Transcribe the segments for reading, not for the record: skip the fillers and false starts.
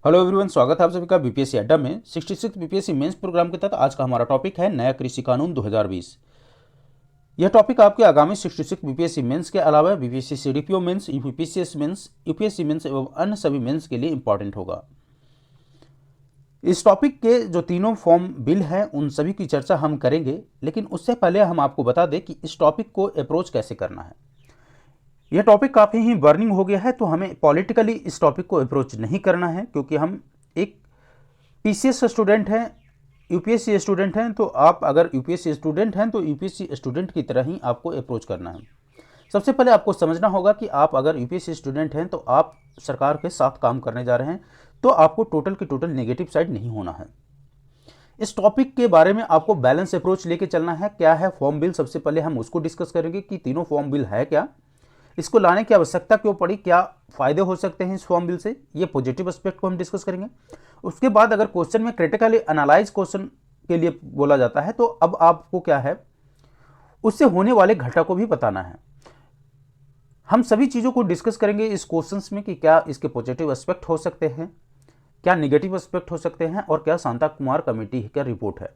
Hello everyone, स्वागत है आप सभी का बीपीएससी अड्डा में 66 बीपीएससी मेंस प्रोग्राम के तहत। आज का हमारा टॉपिक है नया कृषि कानून 2020। यह टॉपिक आपके आगामी 66 बीपीएससी मेंस के अलावा BPSC CDPO mains, UPPCS mains, UPSC mains एवं अन्य सभी मेंस के लिए इंपॉर्टेंट होगा। इस टॉपिक के जो तीनों फॉर्म बिल हैं उन सभी की चर्चा हम करेंगे, लेकिन उससे पहले हम आपको बता दें कि इस टॉपिक को अप्रोच कैसे करना है। यह टॉपिक काफ़ी ही बर्निंग हो गया है, तो हमें पॉलिटिकली इस टॉपिक को अप्रोच नहीं करना है, क्योंकि हम एक पीसीएस स्टूडेंट हैं, यूपीएससी स्टूडेंट हैं। तो आप अगर यूपीएससी स्टूडेंट हैं तो यूपीएससी स्टूडेंट की तरह ही आपको अप्रोच करना है। सबसे पहले आपको समझना होगा कि आप अगर यूपीएससी स्टूडेंट हैं तो आप सरकार के साथ काम करने जा रहे हैं, तो आपको टोटल की टोटल नेगेटिव साइड नहीं होना है। इस टॉपिक के बारे में आपको बैलेंस अप्रोच लेके चलना है। क्या है फॉर्म बिल, सबसे पहले हम उसको डिस्कस करेंगे कि तीनों फॉर्म बिल है क्या, इसको लाने की आवश्यकता क्यों पड़ी, क्या फायदे हो सकते हैं इस फॉर्म बिल से, ये पॉजिटिव एस्पेक्ट को हम डिस्कस करेंगे। उसके बाद अगर क्वेश्चन में क्रिटिकली एनालाइज क्वेश्चन के लिए बोला जाता है, तो अब आपको क्या है उससे होने वाले घाटा को भी बताना है। हम सभी चीज़ों को डिस्कस करेंगे इस क्वेश्चंस में कि क्या इसके पॉजिटिव एस्पेक्ट हो सकते हैं, क्या निगेटिव एस्पेक्ट हो सकते हैं, और क्या शांता कुमार कमेटी का रिपोर्ट है।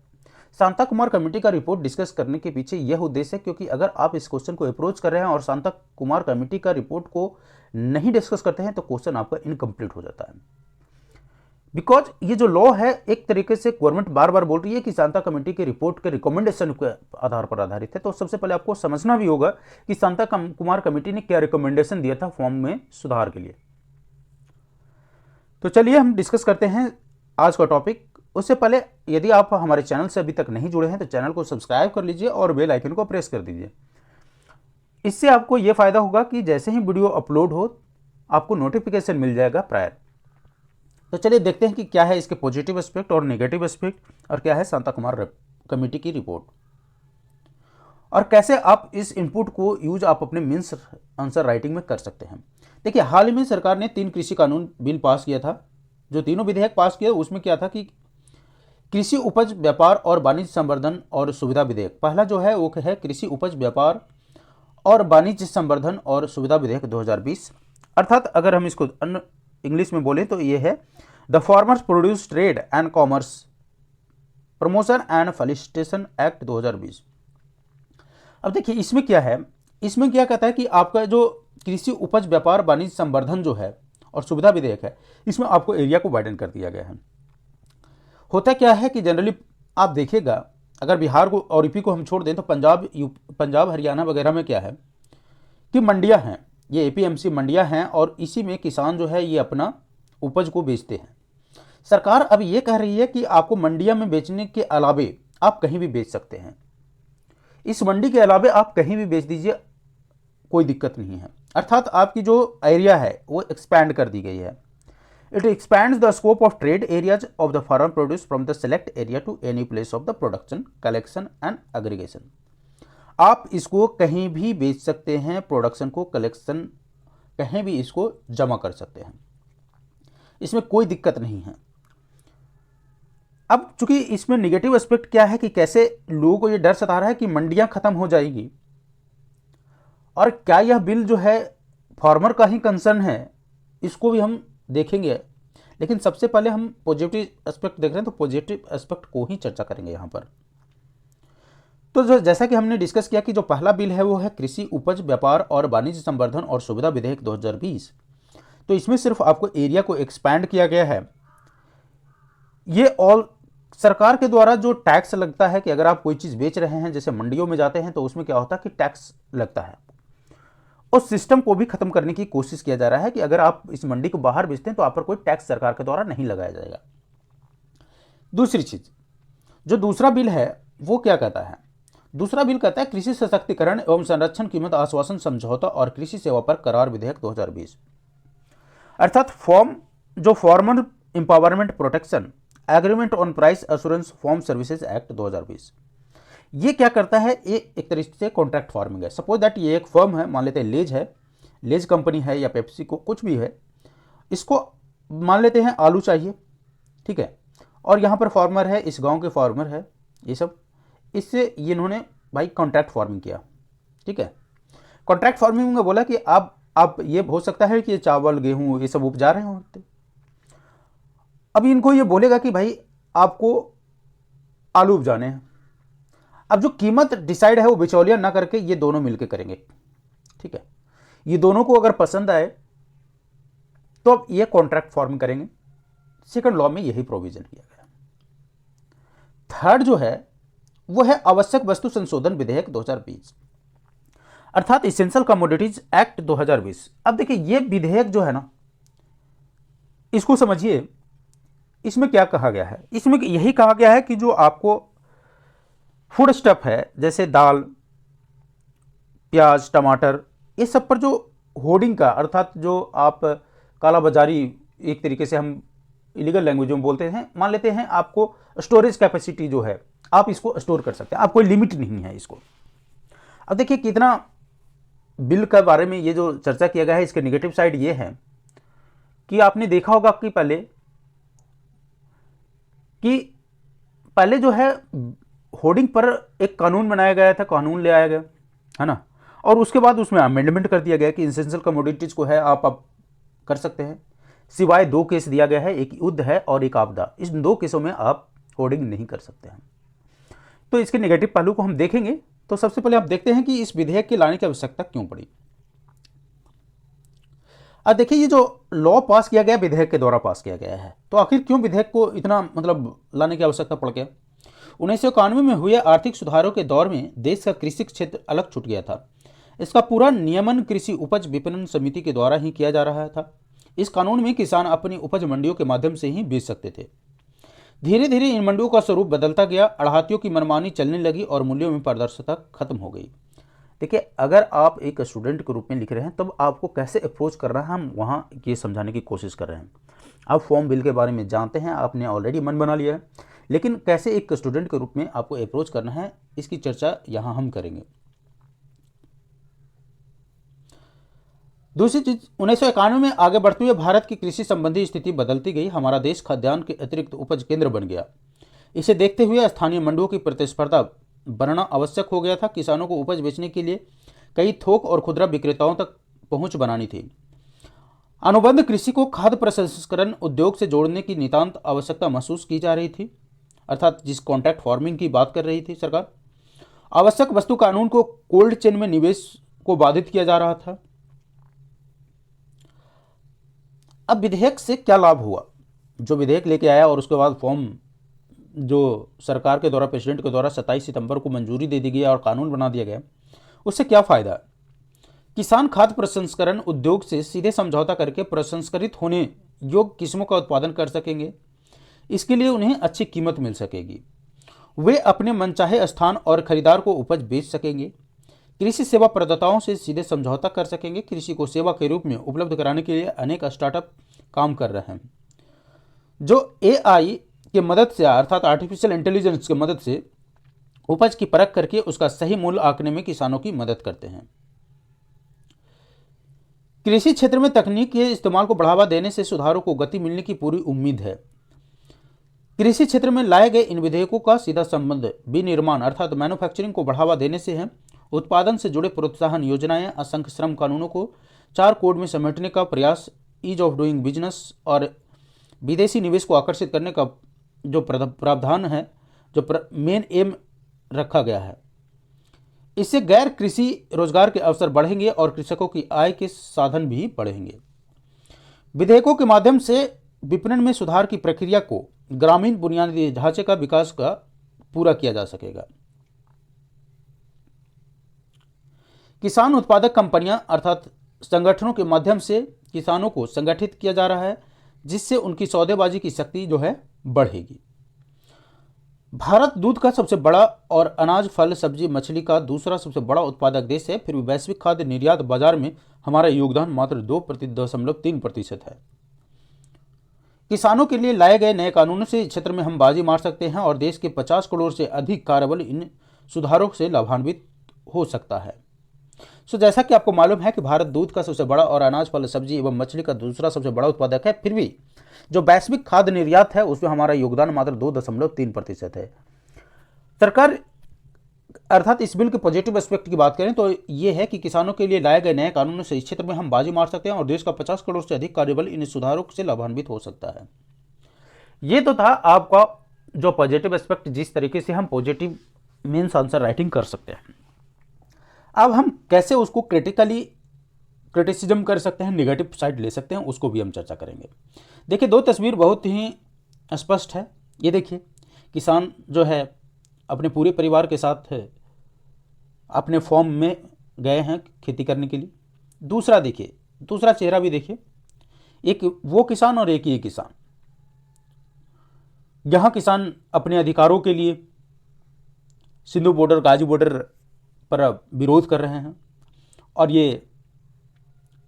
शांता कुमार कमेटी का रिपोर्ट डिस्कस करने के पीछे यह उद्देश्य है, क्योंकि अगर आप इस क्वेश्चन को अप्रोच कर रहे हैं और शांता कुमार कमेटी का रिपोर्ट को नहीं डिस्कस करते हैं तो क्वेश्चन आपका इनकम्प्लीट हो जाता है। बिकॉज ये जो लॉ है, एक तरीके से गवर्नमेंट बार बार बोल रही है कि शांता कमेटी की रिपोर्ट के रिकमेंडेशन के आधार पर आधारित है, तो सबसे पहले आपको समझना भी होगा कि शांता कुमार कमेटी ने क्या रिकमेंडेशन दिया था फॉर्म में सुधार के लिए। तो चलिए हम डिस्कस करते हैं आज का टॉपिक। उससे पहले यदि आप हमारे चैनल से अभी तक नहीं जुड़े हैं तो चैनल को सब्सक्राइब कर लीजिए और बेल आइकन को प्रेस कर दीजिए। इससे आपको यह फायदा होगा कि जैसे ही वीडियो अपलोड हो आपको नोटिफिकेशन मिल जाएगा प्रायर। तो चलिए देखते हैं कि क्या है इसके पॉजिटिव एस्पेक्ट और नेगेटिव एस्पेक्ट, और क्या है शांता कुमार कमेटी की रिपोर्ट, और कैसे आप इस इनपुट को यूज आप अपने मीन्स आंसर राइटिंग में कर सकते हैं। देखिए, हाल ही में सरकार ने 3 कृषि कानून बिल पास किया था। जो तीनों विधेयक पास किए उसमें क्या था कि कृषि उपज व्यापार और वाणिज्य संवर्धन और सुविधा विधेयक, पहला जो है वो है कृषि उपज व्यापार और वाणिज्य संवर्धन और सुविधा विधेयक 2020। अर्थात अगर हम इसको इंग्लिश में बोले तो ये है the farmers produce trade and commerce promotion and felicitation act 2020। अब देखिए इसमें क्या है, इसमें क्या कहता है कि आपका जो कृषि उपज व्यापार वाणिज्य संवर्धन जो है और सुविधा विधेयक है, इसमें आपको एरिया को वाइडन कर दिया गया है। होता क्या है कि जनरली आप देखिएगा, अगर बिहार को और यूपी को हम छोड़ दें तो पंजाब हरियाणा वगैरह में क्या है कि मंडियां हैं, ये एपीएमसी मंडियां हैं, और इसी में किसान जो है ये अपना उपज को बेचते हैं। सरकार अब ये कह रही है कि आपको मंडिया में बेचने के अलावे आप कहीं भी बेच सकते हैं। इस मंडी के अलावे आप कहीं भी बेच दीजिए, कोई दिक्कत नहीं है। अर्थात आपकी जो एरिया है वो एक्सपैंड कर दी गई है। It expands the scope of trade areas of the farm produce from the select area to any place of the production, collection and aggregation. आप इसको कहीं भी बेच सकते हैं, प्रोडक्शन को, कलेक्शन कहीं भी इसको जमा कर सकते हैं, इसमें कोई दिक्कत नहीं है। अब चूंकि इसमें निगेटिव एस्पेक्ट क्या है कि कैसे लोगों को ये डर सता रहा है कि मंडियां खत्म हो जाएगी, और क्या यह बिल जो है फार्मर का ही कंसर्न है, इसको भी हम देखेंगे। लेकिन सबसे पहले हम पॉजिटिव एस्पेक्ट देख रहे हैं, तो पॉजिटिव एस्पेक्ट को ही चर्चा करेंगे यहाँ पर। तो जो जैसा कि हमने डिस्कस किया कि जो पहला बिल है वो है कृषि उपज व्यापार और वाणिज्य संवर्धन और सुविधा विधेयक 2020। तो इसमें सिर्फ आपको एरिया को एक्सपैंड किया गया है। ये ऑल सरकार के द्वारा जो टैक्स लगता है कि अगर आप कोई चीज़ बेच रहे हैं, जैसे मंडियों में जाते हैं तो उसमें क्या होता है कि टैक्स लगता है, उस सिस्टम को भी खत्म करने की कोशिश किया जा रहा है कि अगर आप इस मंडी को बाहर बेचते हैं तो आप पर कोई टैक्स सरकार के द्वारा नहीं लगाया जाएगा। दूसरी चीज, जो दूसरा बिल है वो क्या कहता है, दूसरा बिल कहता है कृषि सशक्तिकरण एवं संरक्षण कीमत आश्वासन समझौता और कृषि सेवा पर करार विधेयक 2020। अर्थात जो farmer empowerment protection agreement on price assurance farm services act 2020। ये क्या करता है, ये एक तरीके से कॉन्ट्रैक्ट फार्मिंग है। सपोज दैट ये एक फर्म है, मान लेते हैं लेज है, लेज कंपनी है या पेप्सी को कुछ भी है, इसको मान लेते हैं आलू चाहिए, ठीक है, और यहाँ पर फार्मर है, इस गांव के फार्मर है, ये सब इससे ये इन्होंने भाई कॉन्ट्रैक्ट फार्मिंग किया, ठीक है। कॉन्ट्रैक्ट फार्मिंग में बोला कि आप ये हो सकता है कि ये चावल गेहूँ ये सब उपजा रहे होते, अब इनको ये बोलेगा कि भाई आपको आलू उपजाने हैं। अब जो कीमत डिसाइड है वो बिचौलिया ना करके ये दोनों मिलकर करेंगे, ठीक है। ये दोनों को अगर पसंद आए तो अब ये कॉन्ट्रैक्ट फॉर्म करेंगे। सेकंड लॉ में यही प्रोविजन किया गया। थर्ड जो है वो है आवश्यक वस्तु संशोधन विधेयक 2020, अर्थात इसेंशियल कमोडिटीज एक्ट 2020। अब देखिए ये विधेयक जो है ना, इसको समझिए, इसमें क्या कहा गया है। इसमें यही कहा गया है कि जो आपको फूड स्टफ है, जैसे दाल, प्याज, टमाटर, ये सब पर जो होर्डिंग का, अर्थात जो आप काला बाजारी, एक तरीके से हम इलीगल लैंग्वेज में बोलते हैं, मान लेते हैं आपको स्टोरेज कैपेसिटी जो है, आप इसको स्टोर कर सकते हैं, आप कोई लिमिट नहीं है इसको। अब देखिए कितना बिल के बारे में ये जो चर्चा किया गया है, इसके नेगेटिव साइड ये है कि आपने देखा होगा कि पहले जो है होर्डिंग पर एक कानून बनाया गया था, कानून ले आया गया है ना, और उसके बाद उसमें अमेंडमेंट कर दिया गया कि इसेंशियल कमोडिटीज को है आप कर सकते हैं, सिवाय दो केस दिया गया है, एक युद्ध है और एक आपदा। इस दो केसों में आप होर्डिंग नहीं कर सकते हैं। तो इसके नेगेटिव पहलू को हम देखेंगे। तो सबसे पहले आप देखते हैं कि इस विधेयक के लाने की आवश्यकता क्यों पड़ी। अब देखिए ये जो लॉ पास किया गया विधेयक के द्वारा पास किया गया है, तो आखिर क्यों विधेयक को इतना लाने की आवश्यकता पड़ गया। 1991 में हुए आर्थिक सुधारों के दौर में देश का कृषि क्षेत्र अलग छूट गया था। इसका पूरा नियमन कृषि उपज विपणन समिति के द्वारा ही किया जा रहा था। इस कानून में किसान अपनी उपज मंडियों के माध्यम से ही बेच सकते थे। धीरे धीरे इन मंडियों का स्वरूप बदलता गया, आढ़तियों की मनमानी चलने लगी और मूल्यों में पारदर्शिता खत्म हो गई। देखिए अगर आप एक स्टूडेंट के रूप में लिख रहे हैं तब आपको कैसे अप्रोच कर रहा है, हम वहाँ ये समझाने की कोशिश कर रहे हैं। आप फॉर्म बिल के बारे में जानते हैं, आपने ऑलरेडी मन बना लिया है, लेकिन कैसे एक स्टूडेंट के रूप में आपको अप्रोच करना है, इसकी चर्चा यहाँ हम करेंगे। दूसरी चीज, 1991 में आगे बढ़ते हुए भारत की कृषि संबंधी स्थिति बदलती गई। हमारा देश खाद्यान्न के अतिरिक्त उपज केंद्र बन गया। इसे देखते हुए स्थानीय मंडियों की प्रतिस्पर्धा बनना आवश्यक हो गया था। किसानों को उपज बेचने के लिए कई थोक और खुदरा विक्रेताओं तक पहुंच बनानी थी। अनुबंध कृषि को खाद्य प्रसंस्करण उद्योग से जोड़ने की नितांत आवश्यकता महसूस की जा रही थी, अर्थात जिस कॉन्ट्रैक्ट फार्मिंग की बात कर रही थी सरकार। आवश्यक वस्तु कानून को कोल्ड चेन में निवेश को बाधित किया जा रहा था। अब विधेयक से क्या लाभ हुआ, जो विधेयक लेके आया और उसके बाद फॉर्म जो सरकार के द्वारा, प्रेसिडेंट के द्वारा 27 सितंबर को मंजूरी दे दी गई और कानून बना दिया गया, उससे क्या फायदा। किसान खाद्य प्रसंस्करण उद्योग से सीधे समझौता करके प्रसंस्करित होने योग्य किस्मों का उत्पादन कर सकेंगे। इसके लिए उन्हें अच्छी कीमत मिल सकेगी। वे अपने मनचाहे स्थान और खरीदार को उपज बेच सकेंगे। कृषि सेवा प्रदाताओं से सीधे समझौता कर सकेंगे। कृषि को सेवा के रूप में उपलब्ध कराने के लिए अनेक स्टार्टअप काम कर रहे हैं, जो AI की मदद से, अर्थात आर्टिफिशियल इंटेलिजेंस की मदद से उपज की परख करके उसका सही मूल्य आंकने में किसानों की मदद करते हैं। कृषि क्षेत्र में तकनीक के इस्तेमाल को बढ़ावा देने से सुधारों को गति मिलने की पूरी उम्मीद है। कृषि क्षेत्र में लाए गए इन विधेयकों का सीधा संबंध विनिर्माण अर्थात मैन्युफैक्चरिंग को बढ़ावा देने से है। उत्पादन से जुड़े प्रोत्साहन योजनाएं, असंख्य श्रम कानूनों को 4 कोड में समेटने का प्रयास, ईज ऑफ डूइंग बिजनेस और विदेशी निवेश को आकर्षित करने का जो प्रावधान है, जो मेन एम रखा गया है। इससे गैर कृषि रोजगार के अवसर बढ़ेंगे और कृषकों की आय के साधन भी बढ़ेंगे। विधेयकों के माध्यम से विपणन में सुधार की प्रक्रिया को ग्रामीण बुनियादी ढांचे का विकास का पूरा किया जा सकेगा। किसान उत्पादक कंपनियां अर्थात संगठनों के माध्यम से किसानों को संगठित किया जा रहा है, जिससे उनकी सौदेबाजी की शक्ति जो है बढ़ेगी। भारत दूध का सबसे बड़ा और अनाज, फल, सब्जी, मछली का दूसरा सबसे बड़ा उत्पादक देश है। फिर भी वैश्विक खाद्य निर्यात बाजार में हमारा योगदान मात्र 2.3% है। किसानों के लिए लाए गए नए कानूनों से इस क्षेत्र में हम बाजी मार सकते हैं और देश के 50 करोड़ से अधिक कार्यबल इन सुधारों से लाभान्वित हो सकता है। जैसा कि आपको मालूम है कि भारत दूध का सबसे बड़ा और अनाज, फल, सब्जी एवं मछली का दूसरा सबसे बड़ा उत्पादक है। फिर भी जो वैश्विक खाद्य निर्यात है उसमें हमारा योगदान मात्र 2.3% है। सरकार अर्थात इस बिल के पॉजिटिव एस्पेक्ट की बात करें तो ये है कि किसानों के लिए लाए गए नए कानूनों से इस क्षेत्र में हम बाजी मार सकते हैं और देश का 50 करोड़ से अधिक कार्यबल इन सुधारों से लाभान्वित हो सकता है। ये तो था आपका जो पॉजिटिव एस्पेक्ट, जिस तरीके से हम पॉजिटिव मीन्स आंसर राइटिंग कर सकते हैं। अब हम कैसे उसको क्रिटिसिज्म कर सकते हैं, निगेटिव साइड ले सकते हैं, उसको भी हम चर्चा करेंगे। देखिए, दो तस्वीर बहुत ही स्पष्ट है। ये देखिए, किसान जो है अपने पूरे परिवार के साथ अपने फॉर्म में गए हैं खेती करने के लिए। दूसरा देखिए, दूसरा चेहरा भी देखिए, एक वो किसान और एक ये किसान। यहाँ किसान अपने अधिकारों के लिए सिंधु बॉर्डर, गाजी बॉर्डर पर विरोध कर रहे हैं, और ये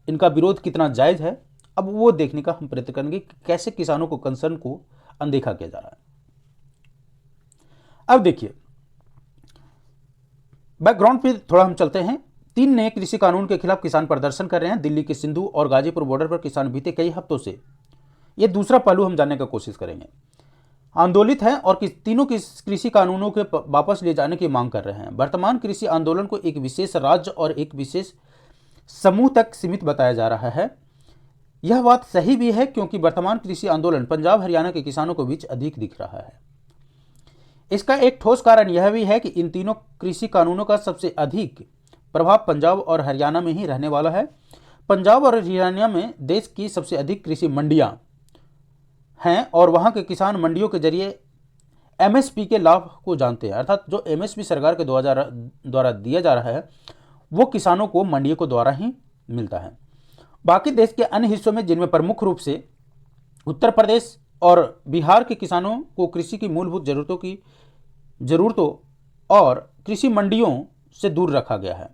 इनका विरोध कितना जायज़ है, अब वो देखने का हम प्रयत्न करेंगे कि कैसे किसानों को कंसर्न को अनदेखा किया जा रहा है। अब देखिए, बैकग्राउंड पे थोड़ा हम चलते हैं। 3 नए कृषि कानून के खिलाफ किसान प्रदर्शन कर रहे हैं। दिल्ली के सिंधु और गाजीपुर बॉर्डर पर किसान बीते कई हफ्तों से, ये दूसरा पहलू हम जानने का कोशिश करेंगे, आंदोलित हैं और तीनों कृषि कानूनों के वापस ले जाने की मांग कर रहे हैं। वर्तमान कृषि आंदोलन को एक विशेष राज्य और एक विशेष समूह तक सीमित बताया जा रहा है। यह बात सही भी है, क्योंकि वर्तमान कृषि आंदोलन पंजाब हरियाणा के किसानों के बीच अधिक दिख रहा है। इसका एक ठोस कारण यह भी है कि इन तीनों कृषि कानूनों का सबसे अधिक प्रभाव पंजाब और हरियाणा में ही रहने वाला है। पंजाब और हरियाणा में देश की सबसे अधिक कृषि मंडियां हैं और वहां के किसान मंडियों के जरिए एमएसपी के लाभ को जानते हैं। अर्थात जो एमएसपी सरकार के द्वारा दिया जा रहा है वो किसानों को मंडियों के द्वारा ही मिलता है। बाकी देश के अन्य हिस्सों में, जिनमें प्रमुख रूप से उत्तर प्रदेश और बिहार के किसानों को कृषि की मूलभूत जरूरतों और कृषि मंडियों से दूर रखा गया है।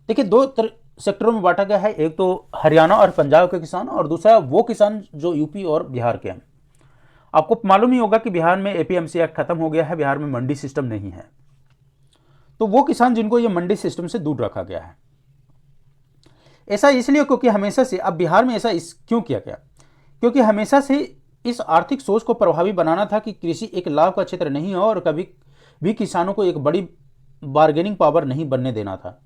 देखिए, दो सेक्टरों में बांटा गया है, एक तो हरियाणा और पंजाब के किसान, और दूसरा वो किसान जो यूपी और बिहार के हैं। आपको मालूम ही होगा कि बिहार में एपीएमसी एक्ट खत्म हो गया है, बिहार में मंडी सिस्टम नहीं है, तो वो किसान जिनको ये मंडी सिस्टम से दूर रखा गया है। ऐसा इसलिए क्योंकि हमेशा से, अब बिहार में ऐसा क्यों किया गया, क्योंकि हमेशा से इस आर्थिक सोच को प्रभावी बनाना था कि कृषि एक लाभ का क्षेत्र नहीं है और कभी भी किसानों को एक बड़ी बार्गेनिंग पावर नहीं बनने देना था।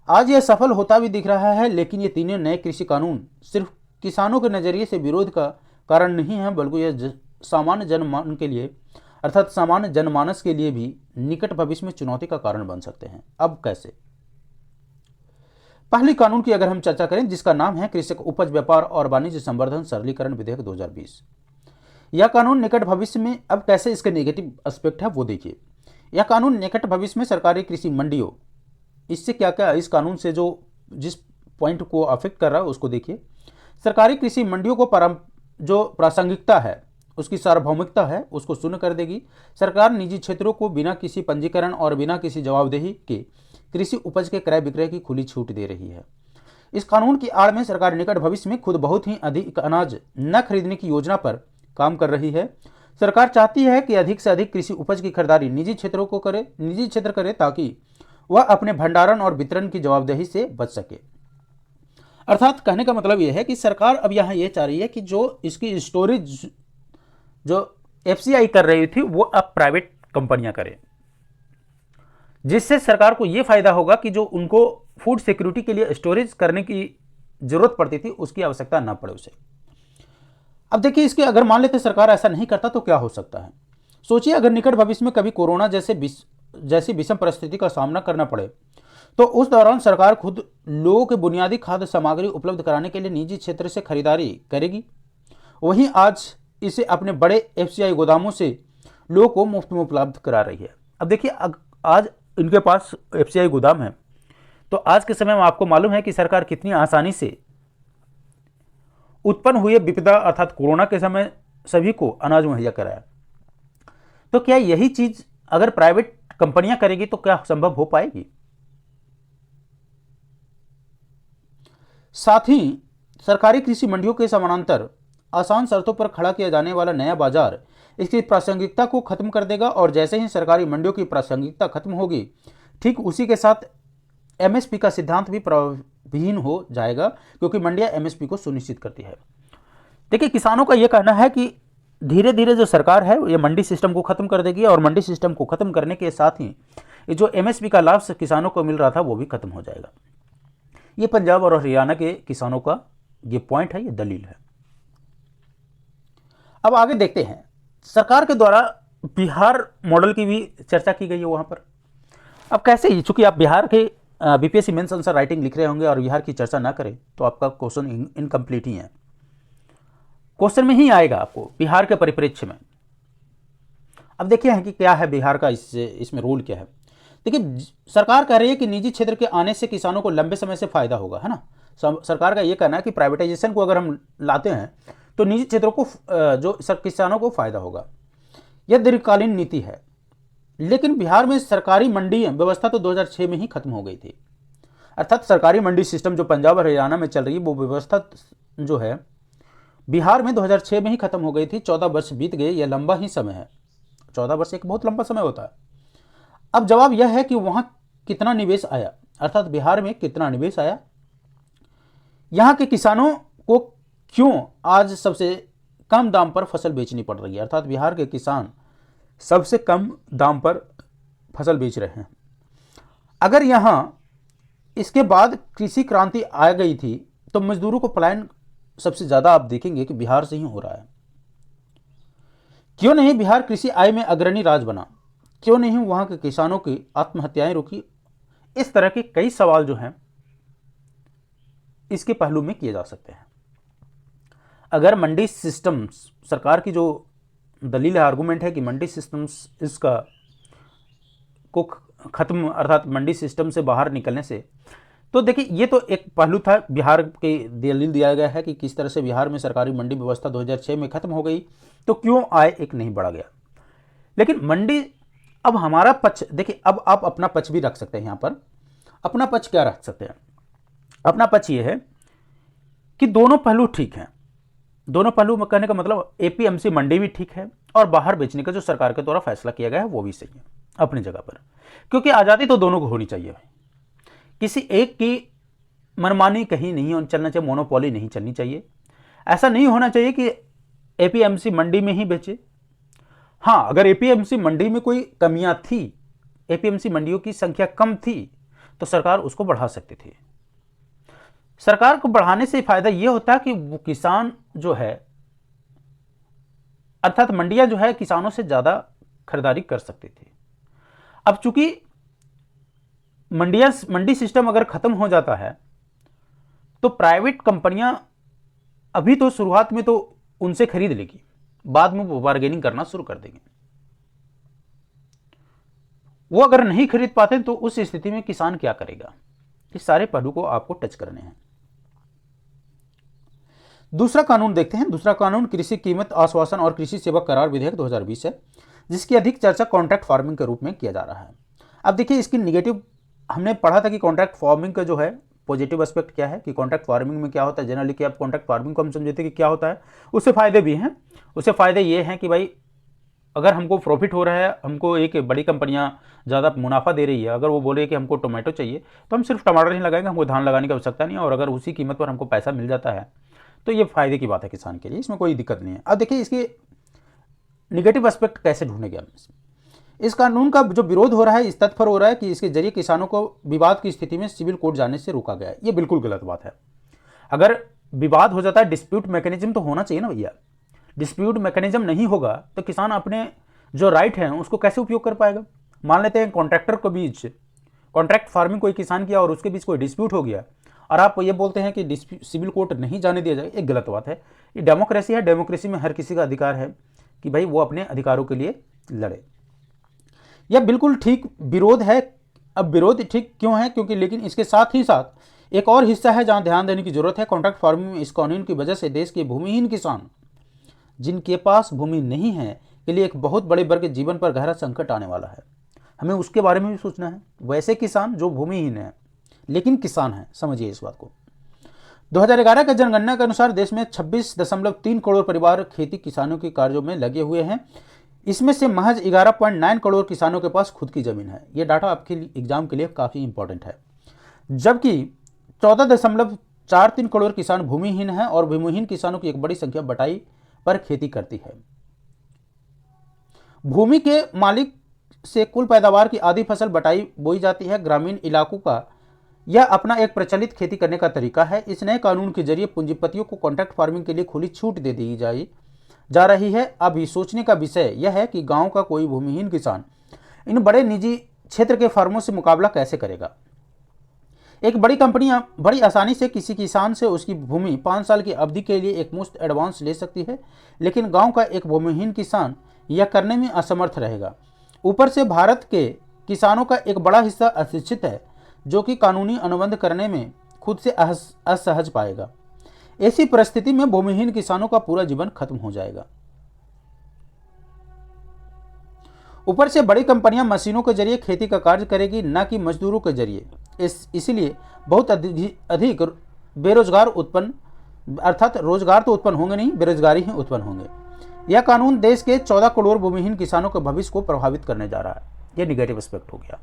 आज यह सफल होता भी दिख रहा है, लेकिन ये तीनों नए कृषि कानून सिर्फ किसानों के नज़रिए से विरोध का कारण नहीं है, बल्कि यह सामान्य जनमान के लिए, अर्थात सामान्य जनमानस के लिए भी निकट भविष्य में चुनौती का कारण बन सकते हैं। अब कैसे? पहले कानून की अगर हम चर्चा करें, जिसका नाम है कृषक उपज व्यापार और वाणिज्य संवर्धन सरलीकरण विधेयक 2020। यह कानून निकट भविष्य में, अब कैसे इसके नेगेटिव एस्पेक्ट है वो देखिए। यह कानून निकट भविष्य में सरकारी कृषि मंडियों, इससे क्या क्या इस कानून से जिस पॉइंट को अफेक्ट कर रहा है उसको देखिए। सरकारी कृषि मंडियों को जो प्रासंगिकता है, उसकी सार्वभौमिकता है, उसको शून्य कर देगी। सरकार निजी क्षेत्रों को बिना किसी पंजीकरण और बिना किसी जवाबदेही के कृषि उपज के क्रय विक्रय की खुली छूट दे रही है। इस कानून की आड़ में सरकार निकट भविष्य में खुद बहुत ही अधिक अनाज न खरीदने की योजना पर काम कर रही है। सरकार चाहती है कि अधिक से अधिक कृषि उपज की खरीदारी निजी क्षेत्र करे ताकि वह अपने भंडारण और वितरण की जवाबदेही से बच सके। अर्थात कहने का मतलब यह है कि सरकार अब यहाँ ये चाह रही है कि जो इसकी स्टोरेज जो एफसीआई कर रही थी वो अब प्राइवेट कंपनियां करें, जिससे सरकार को यह फायदा होगा कि जो उनको फूड सिक्योरिटी के लिए स्टोरेज करने की जरूरत पड़ती थी उसकी आवश्यकता ना पड़े उसे। अब देखिए, इसके अगर मान लेते सरकार ऐसा नहीं करता तो क्या हो सकता है। सोचिए, अगर निकट भविष्य में कभी कोरोना जैसी विषम परिस्थिति का सामना करना पड़े तो उस दौरान सरकार खुद लोगों के बुनियादी खाद्य सामग्री उपलब्ध कराने के लिए निजी क्षेत्र से खरीदारी करेगी। वहीं आज इसे अपने बड़े एफसीआई गोदामों से लोगों को मुफ्त में उपलब्ध करा रही है। अब देखिए, आज इनके पास एफसीआई गोदाम है, तो आज के समय में आपको मालूम है कि सरकार कितनी आसानी से उत्पन्न हुए विपदा अर्थात कोरोना के समय सभी को अनाज मुहैया कराया। तो क्या यही चीज अगर प्राइवेट कंपनियां करेगी तो क्या संभव हो पाएगी? साथ ही सरकारी कृषि मंडियों के समानांतर आसान शर्तों पर खड़ा किया जाने वाला नया बाजार इसकी प्रासंगिकता को खत्म कर देगा, और जैसे ही सरकारी मंडियों की प्रासंगिकता खत्म होगी, ठीक उसी के साथ एमएसपी का सिद्धांत भी प्रभावहीन हो जाएगा, क्योंकि मंडियां एमएसपी को सुनिश्चित करती है। देखिए, किसानों का यह कहना है कि धीरे धीरे जो सरकार है ये मंडी सिस्टम को खत्म कर देगी, और मंडी सिस्टम को खत्म करने के साथ ही ये जो एमएसपी का लाभ किसानों को मिल रहा था वो भी खत्म हो जाएगा। ये पंजाब और हरियाणा के किसानों का ये पॉइंट है, ये दलील है। अब आगे देखते हैं, सरकार के द्वारा बिहार मॉडल की भी चर्चा की गई है वहाँ पर। अब कैसे ही, चूंकि आप बिहार के बीपीएससी मेंस आंसर राइटिंग लिख रहे होंगे और बिहार की चर्चा ना करें तो आपका क्वेश्चन इनकम्प्लीट ही है। क्वेश्चन में ही आएगा आपको बिहार के परिप्रेक्ष्य में। अब देखिए हैं कि क्या है बिहार का इसमें रोल क्या है। देखिए, सरकार कह रही है कि निजी क्षेत्र के आने से किसानों को लंबे समय से फायदा होगा, है ना। सरकार का ये कहना है कि प्राइवेटाइजेशन को अगर हम लाते हैं तो निजी क्षेत्रों को जो किसानों को फायदा होगा। यह दीर्घकालीन नीति है। लेकिन बिहार में सरकारी मंडी व्यवस्था तो 2006 में ही खत्म हो गई थी। अर्थात सरकारी मंडी सिस्टम जो पंजाब और हरियाणा में चल रही है वो व्यवस्था जो है बिहार में 2006 में ही खत्म हो गई थी। 14 वर्ष बीत गए, यह लंबा ही समय है। 14 वर्ष एक बहुत लंबा समय होता है। अब जवाब यह है कि वहां कितना निवेश आया, अर्थात बिहार में कितना निवेश आया, यहां के किसानों को क्यों आज सबसे कम दाम पर फसल बेचनी पड़ रही है, अर्थात बिहार के किसान सबसे कम दाम पर फसल बेच रहे हैं। अगर यहां इसके बाद कृषि क्रांति आ गई थी तो मजदूरों को पलायन सबसे ज्यादा आप देखेंगे कि बिहार से ही हो रहा है। क्यों नहीं बिहार कृषि आय में अग्रणी राज्य बना, क्यों नहीं वहां के किसानों की आत्महत्याएं रुकी। इस तरह के कई सवाल जो हैं इसके पहलू में किए जा सकते हैं। अगर मंडी सिस्टम्स, सरकार की जो दलील है, आर्गुमेंट है कि मंडी सिस्टम्स इसका को खत्म, अर्थात मंडी सिस्टम से बाहर निकलने से, तो देखिए ये तो एक पहलू था। बिहार के दलील दिया गया है कि किस तरह से बिहार में सरकारी मंडी व्यवस्था 2006 में खत्म हो गई तो क्यों आय एक नहीं बढ़ा गया। लेकिन मंडी, अब हमारा पक्ष देखिए, अब आप अपना पक्ष भी रख सकते हैं। यहाँ पर अपना पक्ष क्या रख सकते हैं, अपना पक्ष ये है कि दोनों पहलू ठीक हैं। दोनों पहलू में कहने का मतलब एपीएमसी मंडी भी ठीक है और बाहर बेचने का जो सरकार के द्वारा फैसला किया गया है वो भी सही है अपनी जगह पर, क्योंकि आज़ादी तो दोनों को होनी चाहिए भाई। किसी एक की मनमानी कहीं नहीं चलना चाहिए, मोनोपोली नहीं चलनी चाहिए। ऐसा नहीं होना चाहिए कि एपीएमसी मंडी में ही बेचे। हाँ, अगर एपीएमसी मंडी में कोई कमियां थी, एपीएमसी मंडियों की संख्या कम थी, तो सरकार उसको बढ़ा सकती थी। सरकार को बढ़ाने से फायदा यह होता है कि वो किसान जो है, अर्थात मंडियां जो है किसानों से ज्यादा खरीदारी कर सकती थी। अब चूंकि मंडी सिस्टम अगर खत्म हो जाता है तो प्राइवेट कंपनियां अभी तो शुरुआत में तो उनसे खरीद लेगी, बाद में वो बार्गेनिंग करना शुरू कर देंगे। वो अगर नहीं खरीद पाते तो उस स्थिति में किसान क्या करेगा। इस सारे पहलू को आपको टच करने हैं। दूसरा कानून देखते हैं। दूसरा कानून कृषि कीमत आश्वासन और कृषि सेवा करार विधेयक 2020 है, जिसकी अधिक चर्चा कॉन्ट्रैक्ट फार्मिंग के रूप में किया जा रहा है। अब देखिए, इसकी निगेटिव हमने पढ़ा था कि कॉन्ट्रैक्ट फार्मिंग का जो है पॉजिटिव एस्पेक्ट क्या है, कि कॉन्ट्रैक्ट फार्मिंग में क्या होता है। जनरली कि आप कॉन्ट्रैक्ट फार्मिंग को हम समझते हैं कि क्या होता है, उससे फायदे भी हैं। उससे फायदे ये हैं कि भाई अगर हमको प्रॉफिट हो रहा है, हमको एक बड़ी कंपनियां ज़्यादा मुनाफा दे रही है, अगर वो बोले कि हमको टोमेटो चाहिए तो हम सिर्फ टमाटर नहीं लगाएंगे, हमको धान लगाने की आवश्यकता नहीं है, और अगर उसी कीमत पर हमको पैसा मिल जाता है तो ये फायदे की बात है किसान के लिए, इसमें कोई दिक्कत नहीं है। अब देखिए इसके निगेटिव एस्पेक्ट कैसे ढूंढेंगे हम। इस कानून का जो विरोध हो रहा है इस तथ्य पर हो रहा है कि इसके जरिए किसानों को विवाद की स्थिति में सिविल कोर्ट जाने से रोका गया है। ये बिल्कुल गलत बात है। अगर विवाद हो जाता है, डिस्प्यूट मैकेनिज्म तो होना चाहिए ना भैया। डिस्प्यूट मैकेनिज्म नहीं होगा तो किसान अपने जो राइट हैं उसको कैसे उपयोग कर पाएगा। मान लेते हैं कॉन्ट्रैक्टर के बीच, कॉन्ट्रैक्ट फार्मिंग कोई किसान किया और उसके बीच कोई डिस्प्यूट हो गया और आप ये बोलते हैं कि सिविल कोर्ट नहीं जाने दिया जाए, एक गलत बात है। ये डेमोक्रेसी है, डेमोक्रेसी में हर किसी का अधिकार है कि भाई वो अपने अधिकारों के लिए लड़े। यह बिल्कुल ठीक विरोध है। अब विरोध ठीक क्यों है, क्योंकि लेकिन इसके साथ ही साथ एक और हिस्सा है जहां ध्यान देने की जरूरत है। कॉन्ट्रैक्ट फार्मिंग में इस कानून की वजह से देश के भूमिहीन किसान, जिनके पास भूमि नहीं है, के लिए एक बहुत बड़े वर्ग के जीवन पर गहरा संकट आने वाला है। हमें उसके बारे में भी सोचना है। वैसे किसान जो भूमिहीन है लेकिन किसान है, समझिए इस बात को। 2011 के जनगणना के अनुसार देश में 26.3 करोड़ परिवार खेती किसानों के कार्यों में लगे हुए हैं। इसमें से महज 11.9 करोड़ किसानों के पास खुद की जमीन है। ये डाटा आपके एग्जाम के लिए काफ़ी इंपॉर्टेंट है। जबकि 14.43 करोड़ किसान भूमिहीन हैं और भूमिहीन किसानों की एक बड़ी संख्या बटाई पर खेती करती है। भूमि के मालिक से कुल पैदावार की आधी फसल बटाई बोई जाती है। ग्रामीण इलाकों का यह अपना एक प्रचलित खेती करने का तरीका है। इस नए कानून के जरिए पूंजीपतियों को कॉन्ट्रैक्ट फार्मिंग के लिए खुली छूट दे दी जा रही है। अब ये सोचने का विषय यह है कि गांव का कोई भूमिहीन किसान इन बड़े निजी क्षेत्र के फर्मों से मुकाबला कैसे करेगा। एक बड़ी कंपनी बड़ी आसानी से किसी किसान से उसकी भूमि 5 साल की अवधि के लिए एक मुश्त एडवांस ले सकती है, लेकिन गांव का एक भूमिहीन किसान यह करने में असमर्थ रहेगा। ऊपर से भारत के किसानों का एक बड़ा हिस्सा अशिक्षित है, जो कि कानूनी अनुबंध करने में खुद से असहज पाएगा। ऐसी परिस्थिति में भूमिहीन किसानों का पूरा जीवन खत्म हो जाएगा। ऊपर से बड़ी कंपनियां मशीनों के जरिए खेती का कार्य करेगी, न कि मजदूरों के जरिए। इसलिए बहुत अधिक बेरोजगार उत्पन्न, अर्थात रोजगार तो उत्पन्न होंगे नहीं, बेरोजगारी ही उत्पन्न होंगे। यह कानून देश के 14 करोड़ भूमिहीन किसानों के भविष्य को प्रभावित करने जा रहा है। यह निगेटिव एस्पेक्ट हो गया।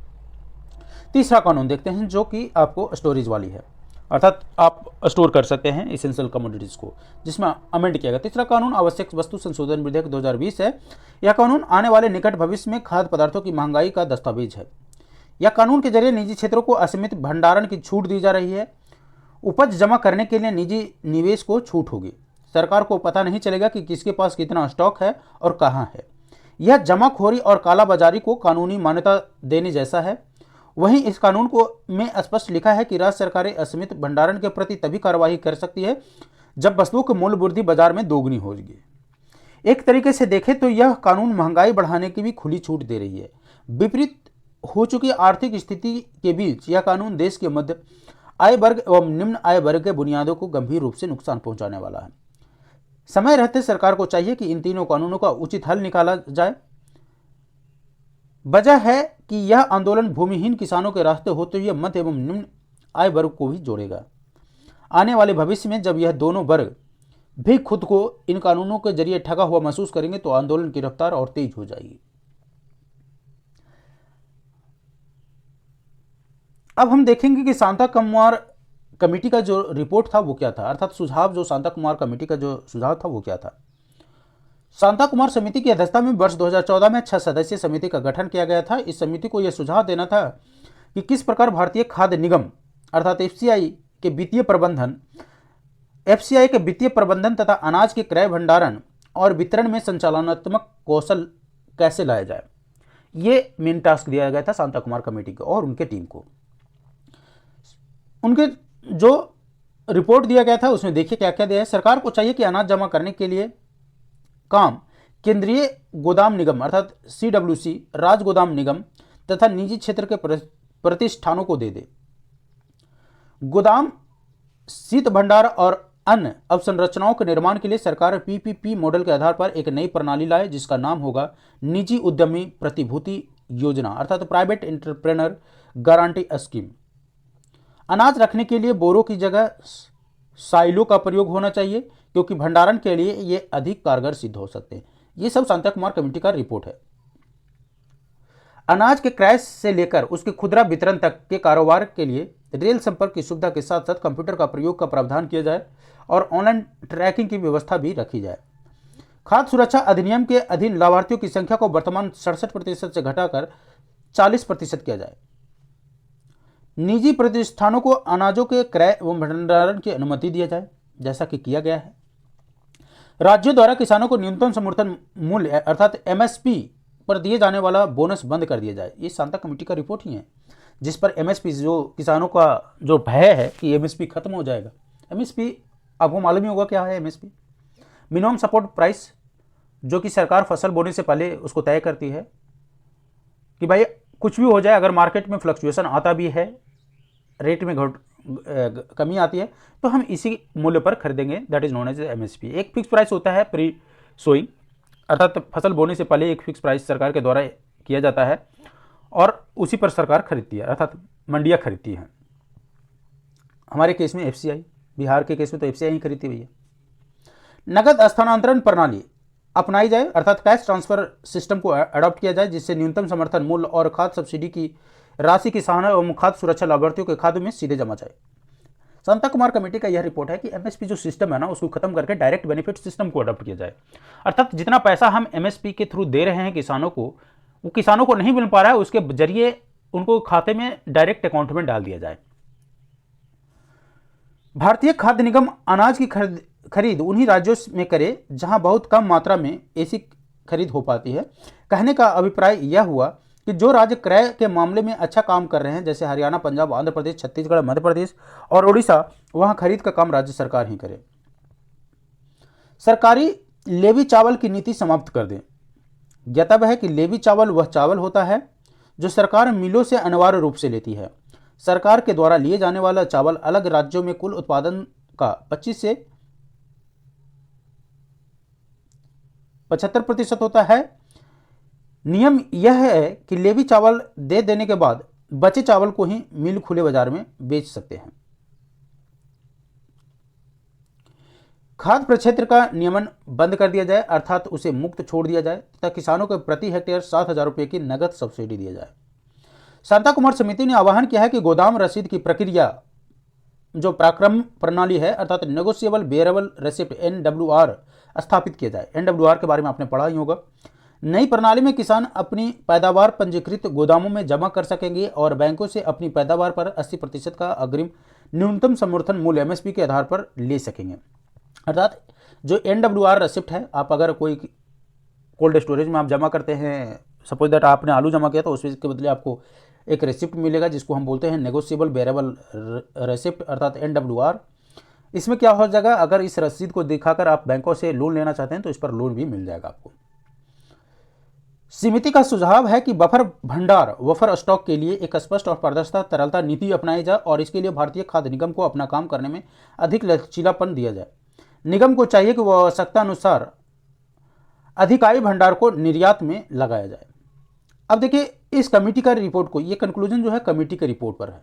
तीसरा कानून देखते हैं, जो कि आपको स्टोरेज वाली है, अर्थात आप स्टोर कर सकते हैं इसेंशियल कमोडिटीज को, जिसमें अमेंड किया गया। तीसरा कानून आवश्यक वस्तु संशोधन विधेयक 2020 है। यह कानून आने वाले निकट भविष्य में खाद्य पदार्थों की महंगाई का दस्तावेज है। यह कानून के जरिए निजी क्षेत्रों को असीमित भंडारण की छूट दी जा रही है। उपज जमा करने के लिए निजी निवेश को छूट होगी। सरकार को पता नहीं चलेगा कि किसके पास कितना स्टॉक है और कहाँ है। यह जमाखोरी और कालाबाजारी को कानूनी मान्यता देने जैसा है। वहीं इस कानून को में स्पष्ट लिखा है कि राज्य सरकारें असीमित भंडारण के प्रति तभी कार्रवाई कर सकती है जब वस्तुओं की मूल्य वृद्धि बाजार में दोगुनी होगी। एक तरीके से देखें तो यह कानून महंगाई बढ़ाने की भी खुली छूट दे रही है। विपरीत हो चुकी आर्थिक स्थिति के बीच यह कानून देश के मध्य आय वर्ग एवं निम्न आय वर्ग के बुनियादों को गंभीर रूप से नुकसान पहुंचाने वाला है। समय रहते सरकार को चाहिए कि इन तीनों कानूनों का उचित हल निकाला जाए। वजह है कि यह आंदोलन भूमिहीन किसानों के रास्ते होते हुए मध्य एवं निम्न आय वर्ग को भी जोड़ेगा। आने वाले भविष्य में जब यह दोनों वर्ग भी खुद को इन कानूनों के जरिए ठगा हुआ महसूस करेंगे तो आंदोलन की रफ्तार और तेज हो जाएगी। अब हम देखेंगे कि शांता कुमार कमेटी का जो रिपोर्ट था वो क्या था, अर्थात सुझाव, जो शांता कुमार कमेटी का जो सुझाव था वो क्या था। शांता कुमार समिति की अध्यक्षता में वर्ष 2014 में 6 सदस्यीय समिति का गठन किया गया था। इस समिति को यह सुझाव देना था कि किस प्रकार भारतीय खाद्य निगम अर्थात एफसीआई के वित्तीय प्रबंधन तथा अनाज के क्रय, भंडारण और वितरण में संचालनात्मक कौशल कैसे लाया जाए। ये मेन टास्क दिया गया था शांता कुमार कमेटी को और उनके टीम को। उनके जो रिपोर्ट दिया गया था उसमें देखिए क्या क्या दिया है। सरकार को चाहिए कि अनाज जमा करने के लिए काम केंद्रीय गोदाम निगम अर्थात CWC, राज्य गोदाम निगम तथा निजी क्षेत्र के प्रतिष्ठानों को दे दे। गोदाम, शीत भंडार और अन्य अवसंरचनाओं के निर्माण के लिए सरकार PPP मॉडल के आधार पर एक नई प्रणाली लाए, जिसका नाम होगा निजी उद्यमी प्रतिभूति योजना अर्थात प्राइवेट एंटरप्रेन्योर गारंटी स्कीम। अनाज रखने के लिए बोरों की जगह साइलो का प्रयोग होना चाहिए, क्योंकि भंडारण के लिए ये अधिक कारगर सिद्ध हो सकते हैं। ये सब शांता कुमार कमेटी का रिपोर्ट है। अनाज के क्रय से लेकर उसके खुदरा वितरण तक के कारोबार के लिए रेल संपर्क की सुविधा के साथ साथ कंप्यूटर का प्रयोग का प्रावधान किया जाए और ऑनलाइन ट्रैकिंग की व्यवस्था भी रखी जाए। खाद्य सुरक्षा अधिनियम के अधीन लाभार्थियों की संख्या को वर्तमान 67% से घटाकर 40% किया जाए। निजी प्रतिष्ठानों को अनाजों के क्रय एवं भंडारण की अनुमति दिया जाए, जैसा कि किया गया है। राज्यों द्वारा किसानों को न्यूनतम समर्थन मूल्य अर्थात MSP पर दिए जाने वाला बोनस बंद कर दिया जाए। ये शांता कमेटी का रिपोर्ट ही है, जिस पर MSP, जो किसानों का जो भय है कि MSP खत्म हो जाएगा। MSP आपको मालूम ही होगा क्या है। MSP मिनिमम सपोर्ट प्राइस, जो कि सरकार फसल बोने से पहले उसको तय करती है कि भाई कुछ भी हो जाए, अगर मार्केट में फ्लक्चुएशन आता भी है, रेट में कमी आती है, तो हम इसी मूल्य पर खरीदेंगे। That is known as MSP। एक फिक्स प्राइस होता है प्री सोइंग, अर्थात फसल बोने से पहले एक फिक्स प्राइस सरकार के द्वारा किया जाता है और उसी पर सरकार खरीदती है, अर्थात मंडियाँ खरीदती हैं। हमारे केस में FCI, बिहार के केस में तो FCI ही खरीदती हुई है। नगद स्थानांतरण प्रणाली अपनाई जाए, अर्थात कैश ट्रांसफर सिस्टम को अडॉप्ट किया जाए, जिससे न्यूनतम समर्थन मूल्य और खाद्य सब्सिडी की राशि किसानों एवं खाद्य सुरक्षा लाभार्थियों के खाते में सीधे जमा जाए। शांता कुमार कमेटी का यह रिपोर्ट है कि MSP जो सिस्टम है ना, उसको खत्म करके डायरेक्ट बेनिफिट सिस्टम को अडॉप्ट किया जाए। अर्थात जितना पैसा हम MSP के थ्रू दे रहे हैं किसानों को, वो किसानों को नहीं मिल पा रहा है, उसके जरिए उनको खाते में डायरेक्ट अकाउंट में डाल दिया जाए। भारतीय खाद्य निगम अनाज की खरीद उन्हीं राज्यों में करे जहां बहुत कम मात्रा में ऐसी खरीद हो पाती है। कहने का अभिप्राय यह हुआ कि जो राज्य क्रय के मामले में अच्छा काम कर रहे हैं, जैसे हरियाणा, पंजाब, आंध्र प्रदेश, छत्तीसगढ़, मध्य प्रदेश और उड़ीसा, वहां खरीद का काम राज्य सरकार ही करे। सरकारी लेवी चावल की नीति समाप्त कर दें। ज्ञातव्य है कि लेवी चावल वह चावल होता है जो सरकार मिलों से अनिवार्य रूप से लेती है। सरकार के द्वारा लिए जाने वाला चावल अलग राज्यों में कुल उत्पादन का 25 से 75% होता है। नियम यह है कि लेवी चावल दे देने के बाद बचे चावल को ही मिल खुले बाजार में बेच सकते हैं। खाद्य प्रक्षेत्र का नियमन बंद कर दिया जाए, अर्थात उसे मुक्त छोड़ दिया जाए तथा किसानों को प्रति हेक्टेयर 7,000 रुपये की नगद सब्सिडी दिया जाए। शांता कुमार समिति ने आह्वान किया है कि गोदाम रसीद की प्रक्रिया जो पराक्रम प्रणाली है, अर्थात नेगोशिएबल बेयरेबल रेसिप्ट NWR स्थापित किया जाए। NWR के बारे में आपने पढ़ा ही होगा। नई प्रणाली में किसान अपनी पैदावार पंजीकृत गोदामों में जमा कर सकेंगे और बैंकों से अपनी पैदावार पर 80% का अग्रिम न्यूनतम समर्थन मूल्य MSP के आधार पर ले सकेंगे। अर्थात जो NWR रेसिप्ट है, आप अगर कोई कोल्ड स्टोरेज में आप जमा करते हैं, सपोज दैट आपने आलू जमा किया तो उसके बदले आपको एक रेसिप्ट मिलेगा जिसको हम बोलते हैं नेगोशिएबल बेयरेबल रेसिप्ट अर्थात NWR। इसमें क्या हो जाएगा, अगर इस रसीद को दिखाकर आप बैंकों से लोन लेना चाहते हैं तो इस पर लोन भी मिल जाएगा आपको। समिति का सुझाव है कि बफर भंडार वफर स्टॉक के लिए एक स्पष्ट और पारदर्शिता तरलता नीति अपनाई जाए और इसके लिए भारतीय खाद्य निगम को अपना काम करने में अधिक लचीलापन दिया जाए। निगम को चाहिए कि वह आवश्यकता अनुसार अधिकाई भंडार को निर्यात में लगाया जाए। अब देखिए इस कमेटी का रिपोर्ट को, ये कंक्लूजन जो है कमेटी के रिपोर्ट पर है।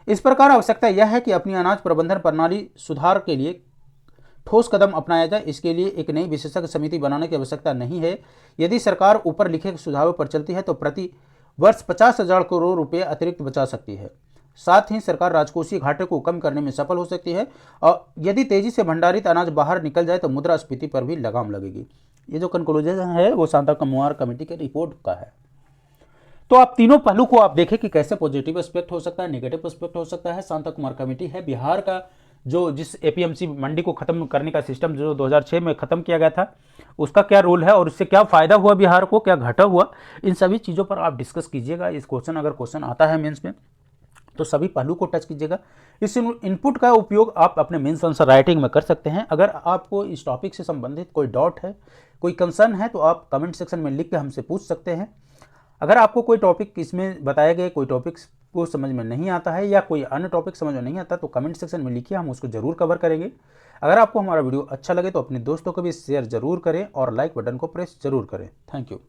इस प्रकार आवश्यकता यह है कि अपनी अनाज प्रबंधन प्रणाली सुधार के लिए ठोस कदम अपनाया जाए। इसके लिए एक नई विशेषज्ञ समिति बनाने की आवश्यकता नहीं है। यदि सरकार ऊपर लिखे सुझावों पर चलती है तो प्रति वर्ष 50,000 करोड़ रुपये अतिरिक्त बचा सकती है। साथ ही सरकार राजकोषीय घाटे को कम करने में सफल हो सकती है और यदि तेजी से भंडारित अनाज बाहर निकल जाए तो मुद्रास्फीति पर भी लगाम लगेगी। ये जो कंक्लूजन है वो शांता कुमार कमेटी के रिपोर्ट का है। तो आप तीनों पहलू को आप देखें कि कैसे पॉजिटिव एस्पेक्ट हो सकता है, नेगेटिव एस्पेक्ट हो सकता है। शांता कुमार कमेटी है बिहार का, जो जिस APMC मंडी को खत्म करने का सिस्टम जो 2006 में खत्म किया गया था, उसका क्या रोल है और उससे क्या फायदा हुआ बिहार को, क्या घाटा हुआ, इन सभी चीज़ों पर आप डिस्कस कीजिएगा। इस अगर क्वेश्चन आता है मेंस में तो सभी पहलू को टच कीजिएगा। इस इनपुट का उपयोग आप अपने मेंस आंसर राइटिंग में कर सकते हैं। अगर आपको इस टॉपिक से संबंधित कोई डाउट है, कोई कंसर्न है तो आप कमेंट सेक्शन में लिख के हमसे पूछ सकते हैं। अगर आपको कोई टॉपिक इसमें बताए गए कोई टॉपिक्स को समझ में नहीं आता है या कोई अन्य टॉपिक समझ में नहीं आता तो कमेंट सेक्शन में लिखिए, हम उसको जरूर कवर करेंगे। अगर आपको हमारा वीडियो अच्छा लगे तो अपने दोस्तों को भी शेयर जरूर करें और लाइक बटन को प्रेस जरूर करें। Thank you.